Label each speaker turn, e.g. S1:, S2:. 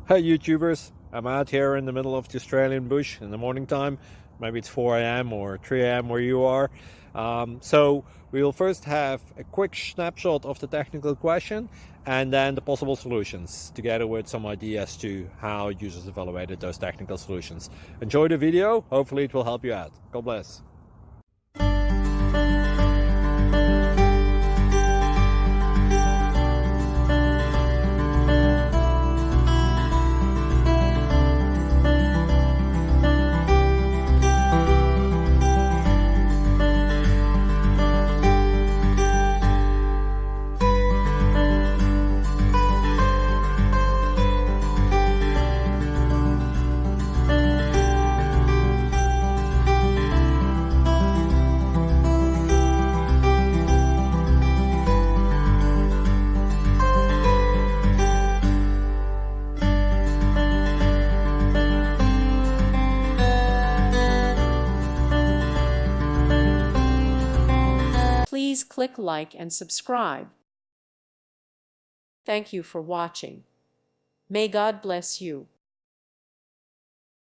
S1: Hey YouTubers, I'm out here in the middle of the Australian bush in the morning time. Maybe it's 4 a.m. or 3 a.m. where you are. So we will first have a quick snapshot of the technical question and then the possible solutions, together with some ideas to how users evaluated those technical solutions. Enjoy the video, hopefully it will help you out. God bless.
S2: Please click like and subscribe. Thank you for watching. May God bless you.